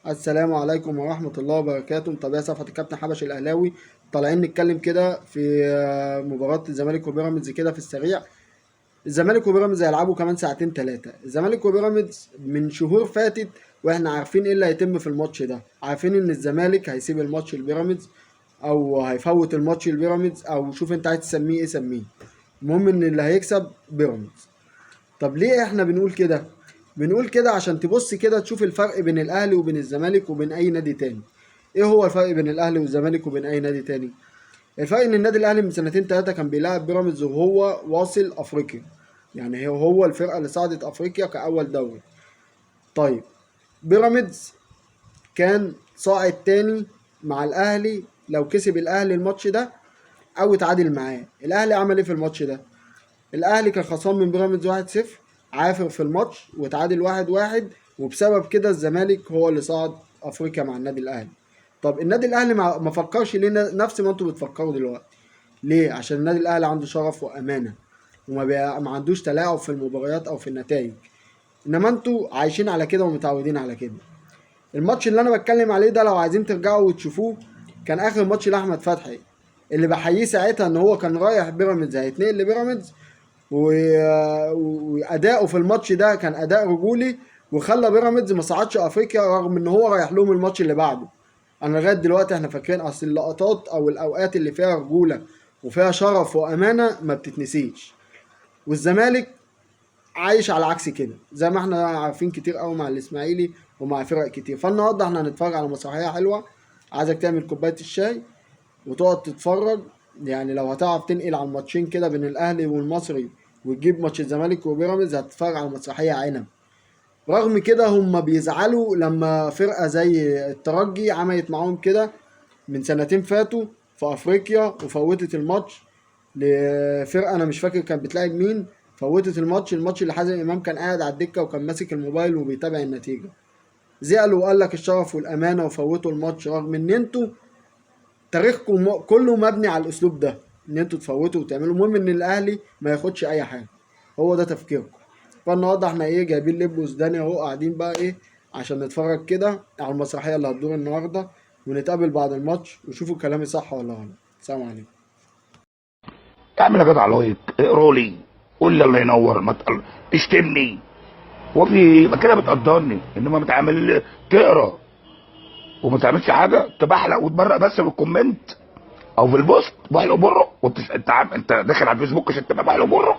السلام عليكم ورحمة الله وبركاته. متابعي صفحة الكابتن حبشي الأهلاوي، طالعين نتكلم كده في مباراة الزمالك وبيراميدز كده في السريع. الزمالك وبيراميدز هيلعبوا كمان ساعتين ثلاثة. الزمالك وبيراميدز من شهور فاتت واحنا عارفين ايه اللي هيتم في الماتش ده، عارفين ان الزمالك هيسيب الماتش لبيراميدز او هيفوت الماتش لبيراميدز، او شوف انت عايز تسميه ايه سميه، المهم ان اللي هيكسب بيراميدز. طب ليه احنا بنقول كده؟ بنقول كده عشان تبص كده تشوف الفرق بين الاهلي وبين الزمالك وبين اي نادي تاني. ايه هو الفرق بين الاهلي والزمالك وبين اي نادي تاني؟ الفرق ان النادي الاهلي من سنتين ثلاثه كان بيلاعب بيراميدز وهو واصل افريقيا، يعني هو الفرقه اللي صعدت افريقيا كاول دوري. طيب بيراميدز كان صاعد تاني مع الاهلي، لو كسب الاهلي الماتش ده او اتعادل معاه. الاهلي عمل ايه في الماتش ده؟ الاهلي كان خسران من بيراميدز 1-0، عافر في الماتش وتعادل 1-1، وبسبب كده الزمالك هو اللي صعد افريقيا مع النادي الاهلي. طب النادي الاهلي ما فكرش ليه نفس ما انتوا بتفكروا دلوقتي؟ ليه؟ عشان النادي الاهلي عنده شرف وامانه، ما عندوش تلاعب في المباريات او في النتائج. انما انتوا عايشين على كده ومتعودين على كده. الماتش اللي انا بتكلم عليه ده لو عايزين ترجعوا وتشوفوه، كان اخر ماتش لاحمد فتحي، اللي بحييه ساعتها ان هو كان رايح بيراميدز، هيتنقل لبيراميدز، واداؤه في الماتش ده كان اداء رجولي، وخلى بيراميدز ما صعدش افريقيا رغم ان هو رايح لهم الماتش اللي بعده. انا لغايه دلوقتي احنا فاكرين، اصل اللقطات او الاوقات اللي فيها رجوله وفيها شرف وامانه ما بتتنسيش. والزمالك عايش على عكس كده، زي ما احنا عارفين كتير قوي مع الاسماعيلي ومع فرق كتير. فالنهارده احنا هنتفرج على مسرحيه حلوه، عايزك تعمل كوبايه الشاي وتقعد تتفرج. يعني لو هتعرف تنقل على الماتشين كده بين الاهلي والمصري وتجيب ماتش الزمالك وبيراميدز، هتتفرج على مسرحيه عنب. رغم كده هم بيزعلوا لما فرقه زي الترجي عملت معاهم كده من سنتين فاتوا في افريقيا وفوتت الماتش لفرقه انا مش فاكر كانت بتلعب مين. فوتت الماتش اللي حازم امام كان قاعد على الدكه وكان ماسك الموبايل وبيتابع النتيجه. زعلوا وقال لك الشرف والامانه وفوتوا الماتش، رغم ان انتوا تاريخكم كله مبني على الاسلوب ده، ان انتوا تفوتوا وتعملوا، المهم ان الاهلي ما ياخدش اي حاجه. هو ده تفكيركم. فالنهارده احنا ايه، جايبين لب وسوداني اهو، قاعدين بقى ايه عشان نتفرج كده على المسرحيه اللي هتدور النهارده، ونتقابل بعد الماتش وشوفوا كلامي صح ولا غلط. سلام عليكم. اعمل يا جدع لايك، اقرا لي، قول لي الله ينور، ما تشتمني. هو في ما كده بتقدرني، انما بتعمل تقرا وما تعملش حاجه، تبحلق وتبرق بس في الكومنت او في البوست بحلق بره، انت داخل على الفيسبوك عشان تبقى بحلق بره.